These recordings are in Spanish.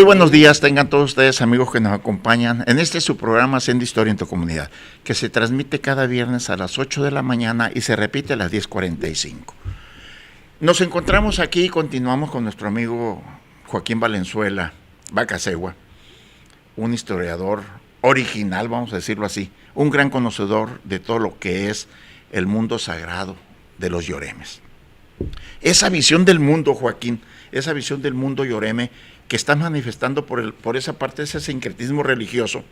Muy buenos días, tengan todos ustedes, amigos que nos acompañan en este su programa Haciendo Historia en tu Comunidad, que se transmite cada viernes a las 8 de la mañana y se repite a las 10:45. Nos encontramos aquí y continuamos con nuestro amigo Joaquín Valenzuela Bacasegua, un historiador original, vamos a decirlo así, un gran conocedor de todo lo que es el mundo sagrado de los yoremes. Esa visión del mundo, Joaquín, esa visión del mundo yoreme que está manifestando por esa parte de ese sincretismo religioso,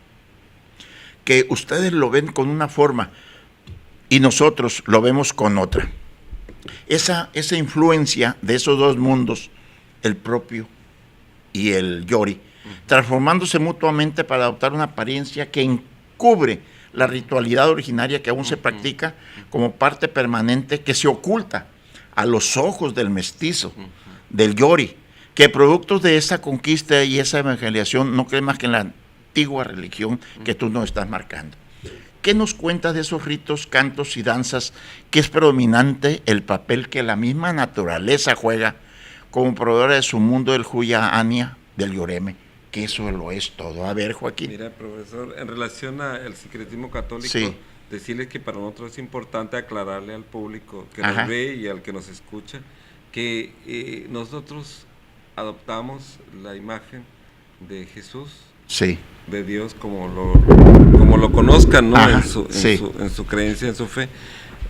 que ustedes lo ven con una forma y nosotros lo vemos con otra. Esa influencia de esos dos mundos, el propio y el yori, transformándose mutuamente para adoptar una apariencia que encubre la ritualidad originaria que aún se practica como parte permanente que se oculta a los ojos del mestizo, del yori, que productos de esa conquista y esa evangelización no cree más que en la antigua religión que tú nos estás marcando. ¿Qué nos cuentas de esos ritos, cantos y danzas que es predominante el papel que la misma naturaleza juega como proveedora de su mundo del Huya Ania, del yoreme, que eso lo es todo? A ver, Joaquín. Mira, profesor, en relación al sincretismo católico, sí, decirles que para nosotros es importante aclararle al público que nos ve y al que nos escucha que nosotros adoptamos la imagen de Jesús, sí, de Dios como lo conozcan, ¿no? En su creencia, en su fe,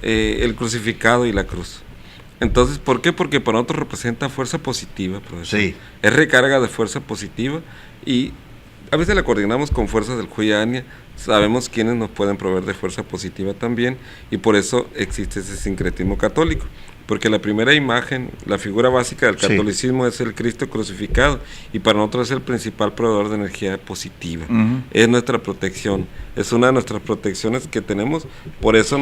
el crucificado y la cruz. Entonces, ¿por qué? Porque para nosotros representa fuerza positiva, profesor. Sí. Es recarga de fuerza positiva y a veces la coordinamos con fuerzas del Huya Ania. Sabemos quiénes nos pueden proveer de fuerza positiva también y por eso existe ese sincretismo católico. Porque la primera imagen, la figura básica del catolicismo es el Cristo crucificado y para nosotros es el principal proveedor de energía positiva. Es nuestra protección, es una de nuestras protecciones que tenemos, por eso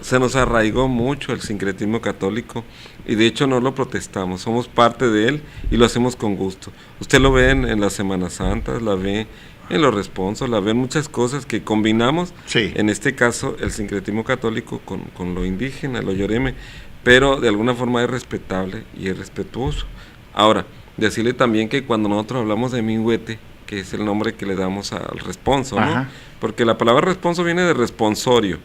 se nos arraigó mucho el sincretismo católico y de hecho no lo protestamos, somos parte de él y lo hacemos con gusto. Usted lo ve en las Semanas Santas, la ve en los responsos, la ven muchas cosas que combinamos, en este caso el sincretismo católico con lo indígena, lo yoreme, pero de alguna forma es respetable y es respetuoso. Ahora, decirle también que cuando nosotros hablamos de Minhuete, que es el nombre que le damos al responso, ¿no? Porque la palabra responso viene de responsorio,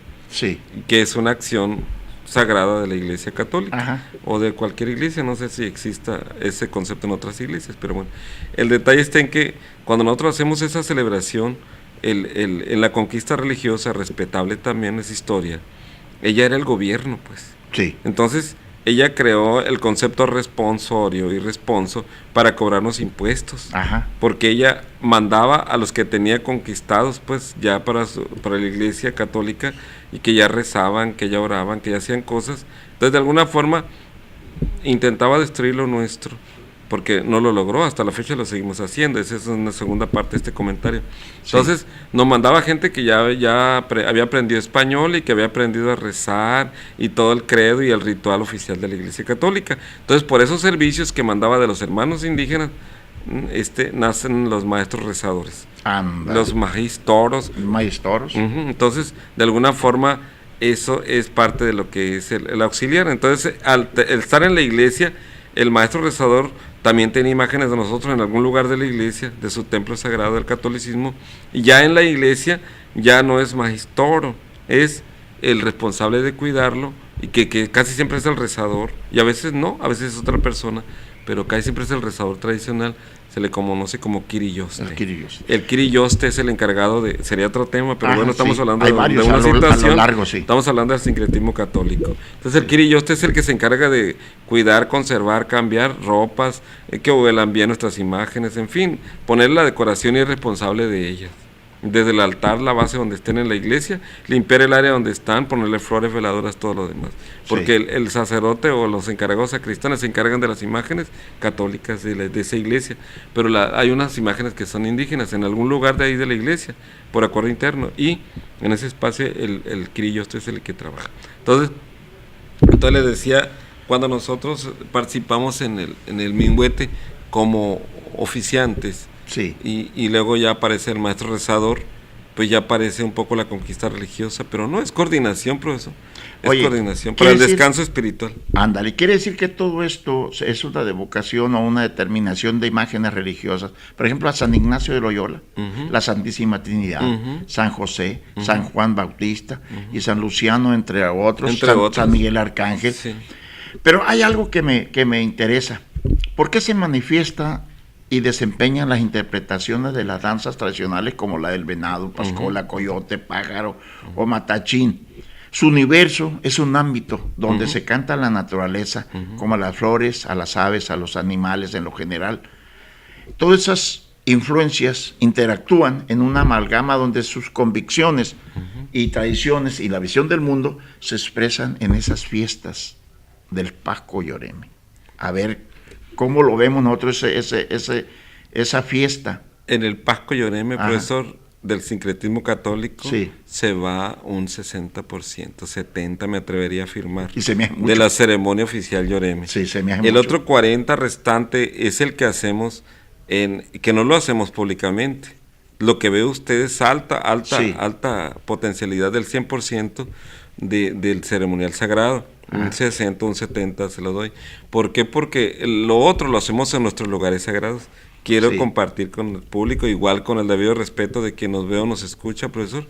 que es una acción sagrada de la Iglesia Católica o de cualquier iglesia, no sé si exista ese concepto en otras iglesias, pero bueno, el detalle está en que cuando nosotros hacemos esa celebración, en la conquista religiosa, respetable también es historia, ella era el gobierno, pues. Entonces, ella creó el concepto responsorio y responso para cobrarnos impuestos, porque ella mandaba a los que tenía conquistados, pues ya para la Iglesia Católica, y que ya rezaban, que ya oraban, que ya hacían cosas. Entonces, de alguna forma, intentaba destruir lo nuestro, porque no lo logró, hasta la fecha lo seguimos haciendo. Esa es una segunda parte de este comentario. Entonces, nos mandaba gente que ya había aprendido español y que había aprendido a rezar y todo el credo y el ritual oficial de la Iglesia Católica. Entonces, por esos servicios que mandaba de los hermanos indígenas, nacen los maestros rezadores, los magistoros. Entonces, de alguna forma, eso es parte de lo que es el auxiliar. Entonces, al estar en la iglesia, el maestro rezador también tenía imágenes de nosotros en algún lugar de la iglesia, de su templo sagrado del catolicismo, y ya en la iglesia ya no es magistoro, es el responsable de cuidarlo, y que casi siempre es el rezador, y a veces no, a veces es otra persona, pero casi siempre es el rezador tradicional, se le conoce como Kiriyoste. El Kiriyoste es el encargado de, sería otro tema, pero bueno, estamos hablando de una situación, estamos hablando del sincretismo católico. Entonces el Kiriyoste es el que se encarga de cuidar, conservar, cambiar ropas, que huelan bien nuestras imágenes, en fin, poner la decoración y es responsable de ellas. Desde el altar, la base donde estén en la iglesia, limpiar el área donde están, ponerle flores, veladoras, todo lo demás. Porque el sacerdote o los encargados sacristanes se encargan de las imágenes católicas de esa iglesia. Pero hay unas imágenes que son indígenas en algún lugar de ahí de la iglesia, por acuerdo interno. Y en ese espacio el Kiriyoste es el que trabaja. Entonces les decía, cuando nosotros participamos en el Minhuete como oficiantes, y luego ya aparece el maestro rezador, pues ya parece un poco la conquista religiosa, pero no, es coordinación, profesor. Es Oye, coordinación para el quiere decir- descanso espiritual. Ándale, quiere decir que todo esto es una devocación o una determinación de imágenes religiosas. Por ejemplo, a San Ignacio de Loyola, Ujú. la Santísima Trinidad, Ujú. San José, San Juan Bautista y San Luciano, entre otros, Entre San, otros. San Miguel Arcángel. Sí. Pero hay algo que me interesa. ¿Por qué se manifiesta y desempeñan las interpretaciones de las danzas tradicionales como la del venado, pascola, coyote, pájaro o matachín? Su universo es un ámbito donde se canta a la naturaleza, como a las flores, a las aves, a los animales en lo general. Todas esas influencias interactúan en una amalgama donde sus convicciones y tradiciones y la visión del mundo se expresan en esas fiestas del Pasco Lloreme. A ver, ¿cómo lo vemos nosotros esa fiesta? En el Pasco Lloreme, Ajá. profesor, del sincretismo católico, Sí. se va un 60%, 70% me atrevería a afirmar, Y se me hace mucho. de la ceremonia oficial Lloreme. Sí, se me hace El mucho. otro 40% restante es el que hacemos, que no lo hacemos públicamente. Lo que ve usted es Sí. alta potencialidad del 100% del ceremonial sagrado. Un 60, un 70 se lo doy. ¿Por qué? Porque lo otro lo hacemos en nuestros lugares sagrados. Quiero Sí. compartir con el público, igual con el debido respeto de quien nos ve o nos escucha, profesor,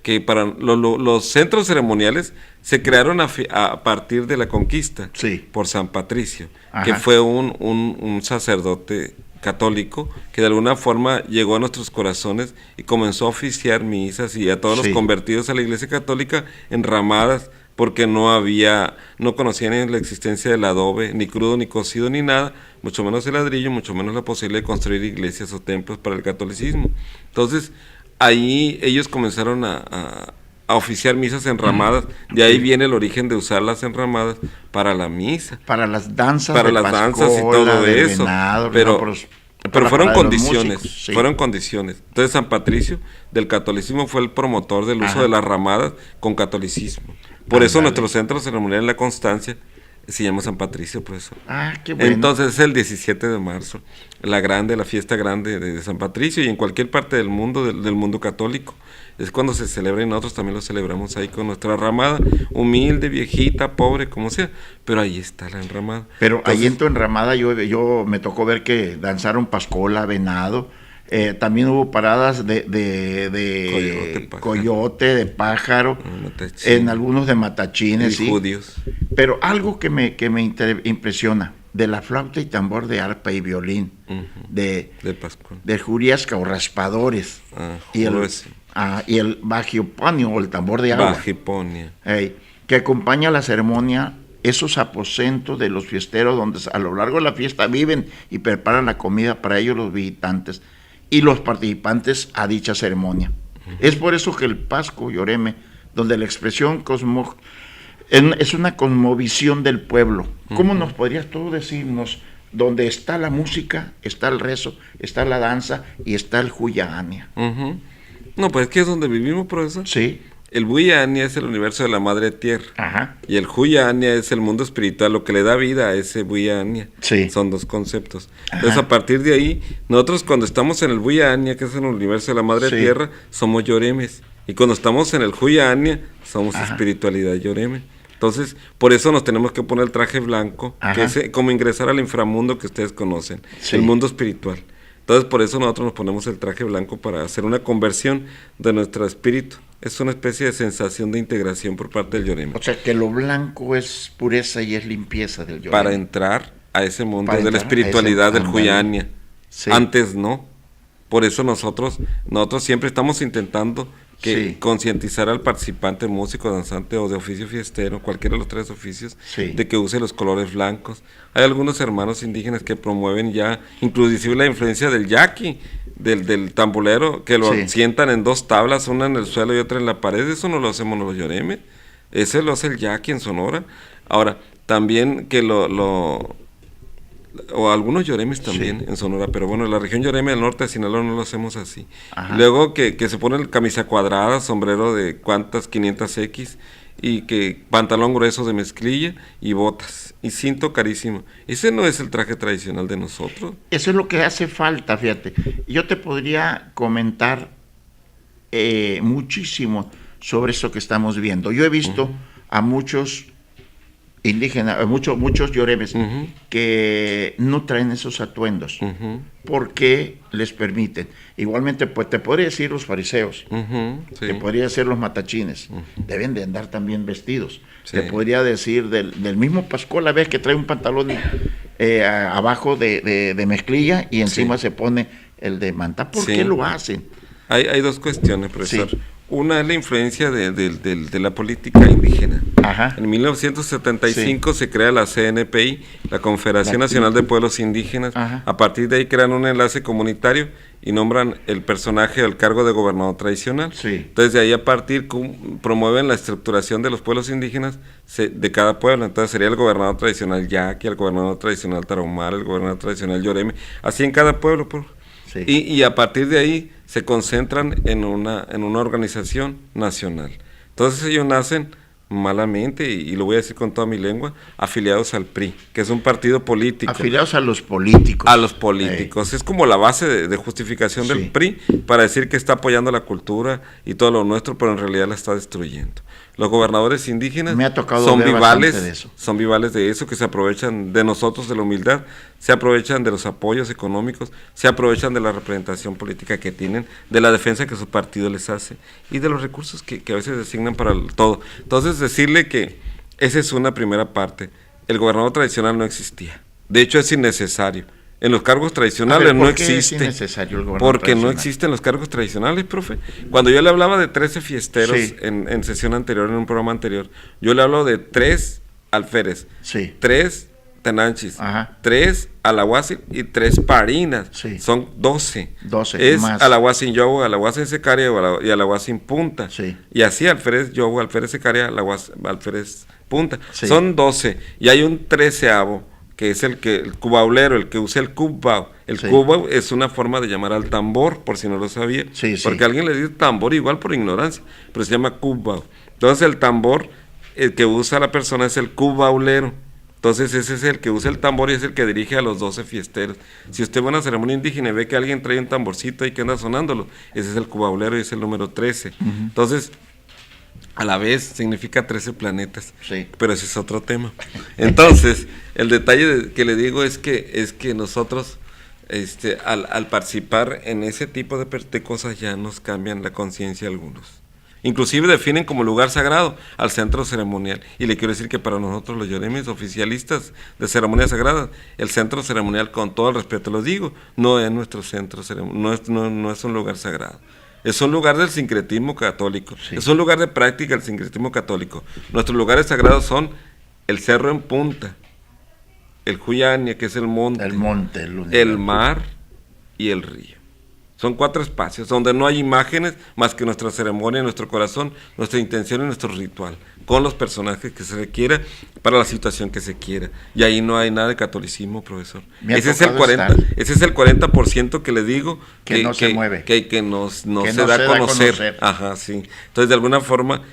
que para los centros ceremoniales se crearon a partir de la conquista Sí. por San Patricio, Ajá. que fue un sacerdote católico que de alguna forma llegó a nuestros corazones y comenzó a oficiar misas y a todos Sí. los convertidos a la Iglesia Católica en ramadas, porque no conocían ni la existencia del adobe, ni crudo, ni cocido, ni nada, mucho menos el ladrillo, mucho menos la posibilidad de construir iglesias o templos para el catolicismo. Entonces, ahí ellos comenzaron a oficiar misas enramadas, de ahí viene el origen de usar las enramadas para la misa. Para las danzas Para de las danzas y pascola, todo del eso, venado, pero, no, por pero la fueron parada de los condiciones, músicos, sí. fueron condiciones. Entonces San Patricio del catolicismo fue el promotor del uso Ajá. de las ramadas con catolicismo. Por eso Ándale. nuestro centro ceremonial en la Constancia se llama San Patricio, profesor. Ah, qué bueno. Entonces es el 17 de marzo, la fiesta grande de San Patricio, y en cualquier parte del mundo, del mundo católico, es cuando se celebra, y nosotros también lo celebramos ahí con nuestra ramada, humilde, viejita, pobre, como sea, pero ahí está la enramada. Pero Entonces, ahí en tu enramada yo me tocó ver que danzaron pascola, venado, también hubo paradas de Coyote, pájaro. coyote, de pájaro, matachín. en algunos de matachines, y sí. judíos. Pero algo que me impresiona, de la flauta y tambor de arpa y violín, Ujú. de Pascual. juriasca o raspadores, Ah, y el, juruese. y el bagiopanio o el tambor de agua, Bajiponia. que acompaña la ceremonia, esos aposentos de los fiesteros donde a lo largo de la fiesta viven y preparan la comida para ellos los visitantes y los participantes a dicha ceremonia. Es por eso que el Pasco Lloreme, donde la expresión es una cosmovisión del pueblo. ¿Cómo nos podrías tú decirnos donde está la música, está el rezo, está la danza y está el Huyaania? Ujú. No, pues es que es donde vivimos, profesor. Sí, El Huyaania es el universo de la madre tierra. ajá, Y el Huyaania es el mundo espiritual, lo que le da vida a ese Huyaania. Sí. Son dos conceptos. Ajá. Entonces, a partir de ahí, nosotros cuando estamos en el Huyaania, que es el universo de la madre Sí. tierra, somos Lloremes. Y cuando estamos en el Huyaania, somos Ajá. espiritualidad Lloreme. Entonces, por eso nos tenemos que poner el traje blanco, Ajá. que es como ingresar al inframundo que ustedes conocen, Sí. el mundo espiritual. Entonces, por eso nosotros nos ponemos el traje blanco para hacer una conversión de nuestro espíritu. Es una especie de sensación de integración por parte del Lloreme. o sea que lo blanco es pureza y es limpieza del Lloreme. Para entrar a ese mundo Para de la entrar a espiritualidad ese- del ándale. Huyaania. Sí. Antes no. Por eso nosotros siempre estamos intentando Sí. concientizar al participante, músico, danzante o de oficio fiestero, cualquiera de los tres oficios, Sí. de que use los colores blancos. Hay algunos hermanos indígenas que promueven ya, inclusive la influencia del yaqui, del tambolero, que lo Sí. sientan en dos tablas, una en el suelo y otra en la pared. Eso no lo hacemos los Lloreme, ese lo hace el yaqui en Sonora. Ahora, también que o algunos Lloremes también Sí. en Sonora, pero bueno, la región Lloreme del norte de Sinaloa no lo hacemos así. Ajá. Luego que se pone el camisa cuadrada, sombrero de cuantas 500X, y que pantalón grueso de mezclilla y botas y cinto carísimo. Ese no es el traje tradicional de nosotros. Eso es lo que hace falta, fíjate. Yo te podría comentar muchísimo sobre esto que estamos viendo. Yo he visto a muchos indígenas, muchos lloremes que no traen esos atuendos porque les permiten. Igualmente, pues te podría decir los fariseos, te podría decir los matachines, deben de andar también vestidos. Te podría decir del mismo Pascual, la vez que trae un pantalón abajo de mezclilla y encima se pone el de manta. ¿Por qué lo hacen? Hay dos cuestiones, profesor. Una es la influencia de la política indígena. En 1975 se crea la CNPI, la Confederación Nacional de Pueblos Indígenas. A partir de ahí crean un enlace comunitario y nombran el personaje al cargo de gobernador tradicional. Entonces de ahí a partir promueven la estructuración de los pueblos indígenas de cada pueblo. Entonces sería el gobernador tradicional Yaqui, el gobernador tradicional Tarahumara, el gobernador tradicional Yoreme, así en cada pueblo. Y a partir de ahí se concentran en una organización nacional. Entonces ellos nacen malamente, y lo voy a decir con toda mi lengua, afiliados al PRI, que es un partido político. Afiliados a los políticos. A los políticos. Es como la base de justificación del PRI para decir que está apoyando la cultura y todo lo nuestro, pero en realidad la está destruyendo. Los gobernadores indígenas son vivales de eso, que se aprovechan de nosotros, de la humildad, se aprovechan de los apoyos económicos, se aprovechan de la representación política que tienen, de la defensa que su partido les hace y de los recursos que a veces designan para todo. Entonces, decirle que esa es una primera parte. El gobernador tradicional no existía. De hecho, es innecesario. En los cargos tradicionales no existe. ¿Es innecesario el gobernador tradicional? No existen los cargos tradicionales, profe. Cuando yo le hablaba de 13 fiesteros en sesión anterior, en un programa anterior, yo le hablo de 3 alférez, 3 tenanchis, 3 alahuacin y 3 parinas. Son 12. Es más. Alahuacin yobo, alahuacin secaria y alahuacin punta. Y así alférez yobo, alférez secaria, alférez punta. Son 12. Y hay un 13avo, que es el cubaulero, el que usa el cubbao. El cubbao es una forma de llamar al tambor, por si no lo sabía, porque alguien le dice tambor igual por ignorancia, pero se llama cubbao. Entonces el tambor, el que usa la persona es el cubaulero. Entonces ese es el que usa el tambor y es el que dirige a los 12 fiesteros. Si usted va a una ceremonia indígena y ve que alguien trae un tamborcito y que anda sonándolo, ese es el cubaulero y es el número 13. Entonces, a la vez significa 13 planetas, pero ese es otro tema. Entonces, el detalle que le digo es que nosotros, al participar en ese tipo de cosas, ya nos cambian la conciencia algunos. Inclusive definen como lugar sagrado al centro ceremonial. Y le quiero decir que para nosotros los yoremes, oficialistas de ceremonias sagradas, el centro ceremonial, con todo el respeto lo digo, no es nuestro centro ceremonial, no es un lugar sagrado. Es un lugar del sincretismo católico, es un lugar de práctica del sincretismo católico. Nuestros lugares sagrados son el cerro en punta, el Juyania, que es el monte, el mar y el río. Son 4 espacios donde no hay imágenes más que nuestra ceremonia, nuestro corazón, nuestra intención y nuestro ritual, con los personajes que se requiera para la situación que se quiera. Y ahí no hay nada de catolicismo, profesor. Ese es el 40% que le digo que no se mueve, que no se da a conocer. Entonces, de alguna forma,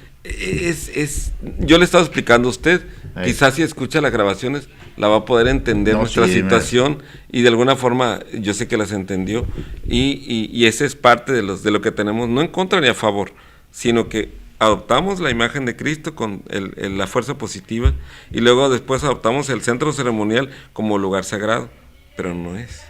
yo le he estado explicando a usted, quizás si escucha las grabaciones la va a poder entender nuestra situación, y de alguna forma yo sé que las entendió, y ese es parte de lo que tenemos, no en contra ni a favor, sino que adoptamos la imagen de Cristo con la fuerza positiva, y luego después adoptamos el centro ceremonial como lugar sagrado, pero no es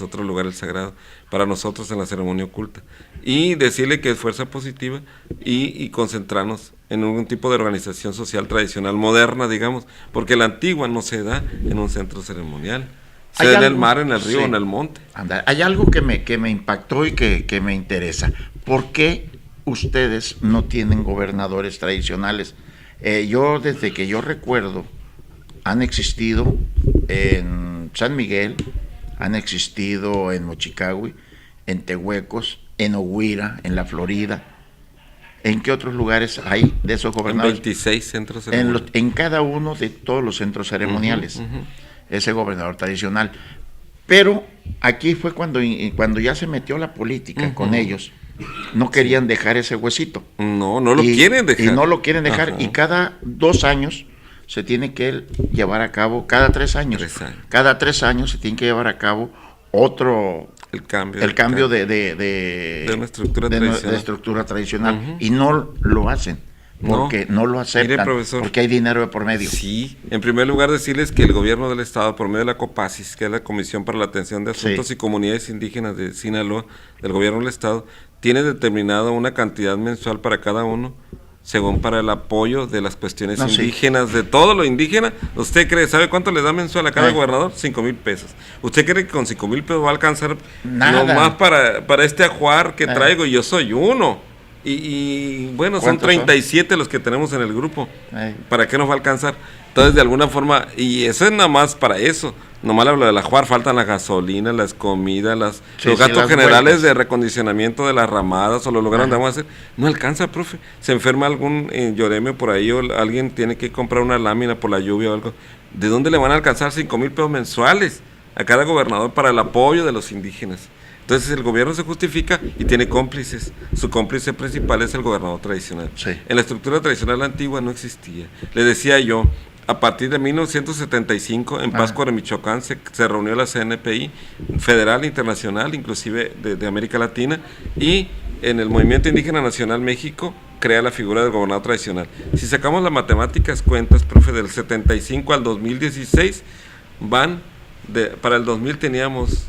otro lugar el sagrado para nosotros en la ceremonia oculta, y decirle que es fuerza positiva y concentrarnos en algún tipo de organización social tradicional moderna, digamos, porque la antigua no se da en un centro ceremonial, se da en el mar, en el río, en el monte. Hay algo que me impactó y que me interesa. ¿Por qué ustedes no tienen gobernadores tradicionales? Desde que yo recuerdo, han existido en San Miguel, han existido en Mochicagui, en Tehuecos, en Oguira, en la Florida. ¿En qué otros lugares hay de esos gobernadores? En 26 centros ceremoniales. En cada uno de todos los centros ceremoniales, ese gobernador tradicional. Pero aquí fue cuando ya se metió la política con ellos. No querían dejar ese huesito. No lo quieren dejar. Y no lo quieren dejar. Y cada 2 años se tiene que llevar a cabo, cada 3 años. Cada 3 años se tiene que llevar a cabo otro el cambio de una estructura de tradicional. estructura tradicional. Y no lo hacen, porque no lo aceptan, mire, profesor, porque hay dinero de por medio. Sí, en primer lugar decirles que el gobierno del estado, por medio de la COPASIS, que es la Comisión para la Atención de Asuntos y Comunidades Indígenas de Sinaloa, del gobierno del estado, tiene determinado una cantidad mensual para cada uno, según para el apoyo de las cuestiones indígenas, de todo lo indígena. ¿Usted cree, sabe cuánto le da mensual a cada gobernador? 5,000 pesos. ¿Usted cree que con 5,000 pesos va a alcanzar nomás para este ajuar que traigo? Y yo soy uno. Y bueno, son 37 los que tenemos en el grupo. ¿Para qué nos va a alcanzar? Entonces, de alguna forma, y eso es nada más para eso. Nomás hablo de la ajuar, faltan la gasolina, las comidas, los gastos generales de recondicionamiento de las ramadas o los lugares donde vamos a hacer. No alcanza, profe. Se enferma algún lloreme por ahí o alguien tiene que comprar una lámina por la lluvia o algo. ¿De dónde le van a alcanzar 5,000 pesos mensuales a cada gobernador para el apoyo de los indígenas? Entonces el gobierno se justifica y tiene cómplices. Su cómplice principal es el gobernador tradicional. En la estructura tradicional antigua no existía. Le decía yo, a partir de 1975 en Pátzcuaro, Michoacán, se reunió la CNPI federal, internacional, inclusive de América Latina, y en el Movimiento Indígena Nacional México crea la figura del gobernador tradicional. Si sacamos las matemáticas, cuentas, profe, del 75 al 2016, para el 2000 teníamos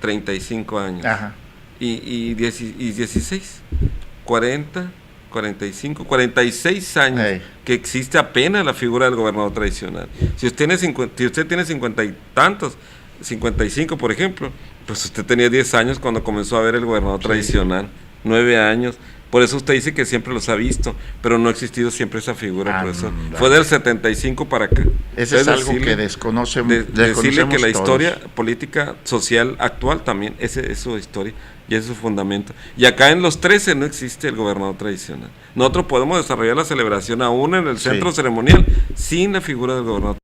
35 años. Y 16, 40, 45, 46 años que existe apenas la figura del gobernador tradicional. Si usted tiene 50 y tantos, 55 por ejemplo, pues usted tenía 10 años cuando comenzó a ver el gobernador tradicional, 9 años. Por eso usted dice que siempre los ha visto, pero no ha existido siempre esa figura, profesor. Fue del 75 para acá. Ese es algo que desconocemos. Decirle que la historia política, social, actual también, esa es su historia y ese es su fundamento. Y acá en los 13 no existe el gobernador tradicional. Nosotros podemos desarrollar la celebración aún en el centro ceremonial sin la figura del gobernador.